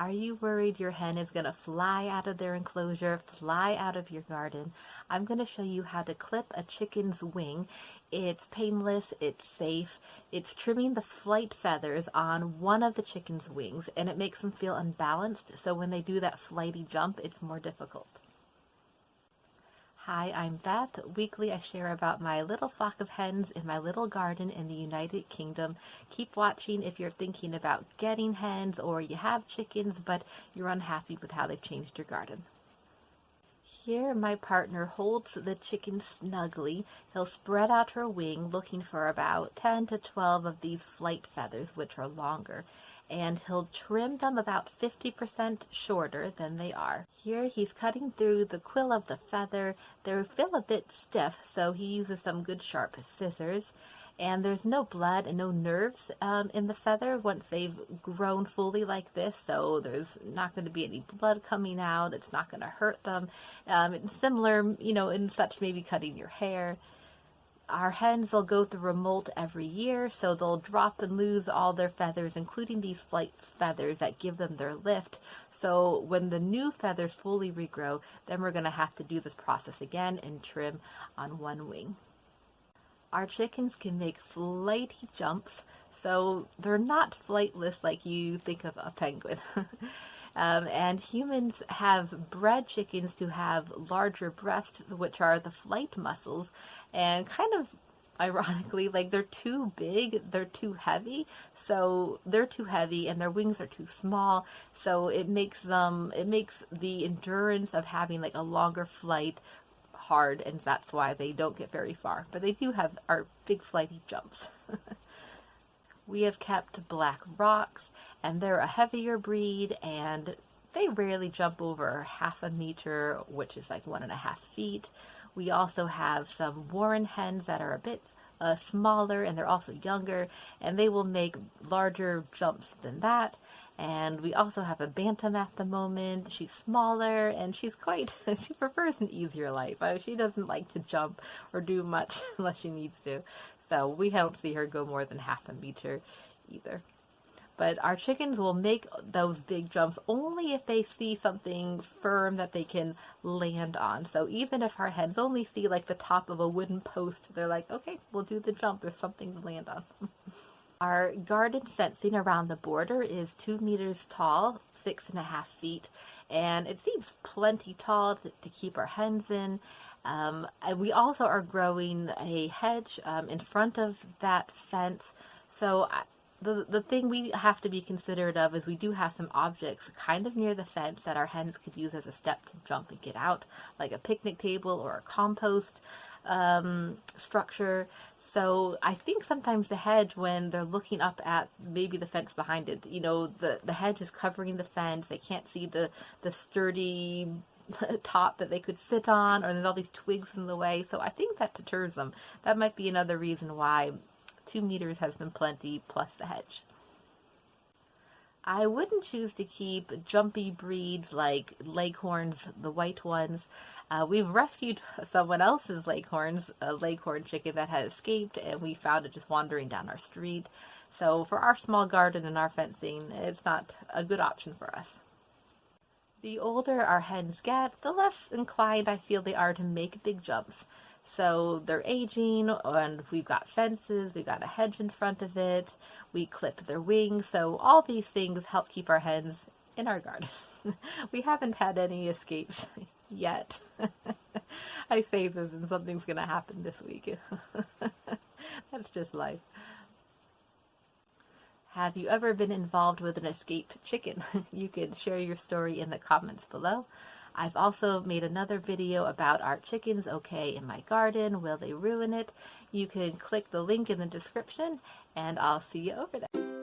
Are you worried your hen is going to fly out of their enclosure, fly out of your garden? I'm going to show you how to clip a chicken's wing. It's painless, it's safe, it's trimming the flight feathers on one of the chicken's wings, and it makes them feel unbalanced, so when they do that flighty jump, it's more difficult. Hi, I'm Beth. Weekly I share about my little flock of hens in my little garden in the United Kingdom. Keep watching if you're thinking about getting hens or you have chickens but you're unhappy with how they've changed your garden. Here my partner holds the chicken snugly. He'll spread out her wing looking for about 10 to 12 of these flight feathers, which are longer, and he'll trim them about 50% shorter than they are. Here he's cutting through the quill of the feather. They feel a bit stiff, so he uses some good sharp scissors. And there's no blood and no nerves in the feather once they've grown fully like this, so there's not going to be any blood coming out. It's not going to hurt them. It's similar, in such maybe cutting your hair. Our hens will go through a molt every year, so they'll drop and lose all their feathers, including these flight feathers that give them their lift. So when the new feathers fully regrow, then we're going to have to do this process again and trim on one wing. Our chickens can make flighty jumps, so they're not flightless like you think of a penguin. And humans have bred chickens to have larger breasts, which are the flight muscles, and kind of ironically, like they're too big, they're too heavy, and their wings are too small, so it makes the endurance of having like a longer flight hard, and that's why they don't get very far. But they do have our big flighty jumps. We have kept black rocks, and they're a heavier breed, and they rarely jump over half a meter, which is like 1.5 feet. We also have some Warren hens that are a bit smaller, and they're also younger, and they will make larger jumps than that. And we also have a bantam at the moment. She's smaller, and she prefers an easier life. She doesn't like to jump or do much unless she needs to. So we don't see her go more than half a meter either. But our chickens will make those big jumps only if they see something firm that they can land on. So even if our hens only see like the top of a wooden post, they're like, okay, we'll do the jump. There's something to land on. Our garden fencing around the border is 2 meters tall, 6.5 feet, and it seems plenty tall to keep our hens in. And we also are growing a hedge in front of that fence. So the thing we have to be considerate of is we do have some objects kind of near the fence that our hens could use as a step to jump and get out, like a picnic table or a compost structure. So I think sometimes the hedge, when they're looking up at maybe the fence behind it, the hedge is covering the fence. They can't see the sturdy top that they could sit on, or there's all these twigs in the way. So I think that deters them. That might be another reason why 2 meters has been plenty, plus the hedge. I wouldn't choose to keep jumpy breeds like Leghorns, the white ones. We've rescued someone else's Leghorns, a Leghorn chicken that had escaped, and we found it just wandering down our street. So for our small garden and our fencing, it's not a good option for us. The older our hens get, the less inclined I feel they are to make big jumps. So they're aging, and we've got fences, we've got a hedge in front of it, we clip their wings, so all these things help keep our hens in our garden. We haven't had any escapes yet. I say this and something's going to happen this week. That's just life. Have you ever been involved with an escaped chicken? You can share your story in the comments below. I've also made another video about our chickens okay in my garden. Will they ruin it? You can click the link in the description, and I'll see you over there.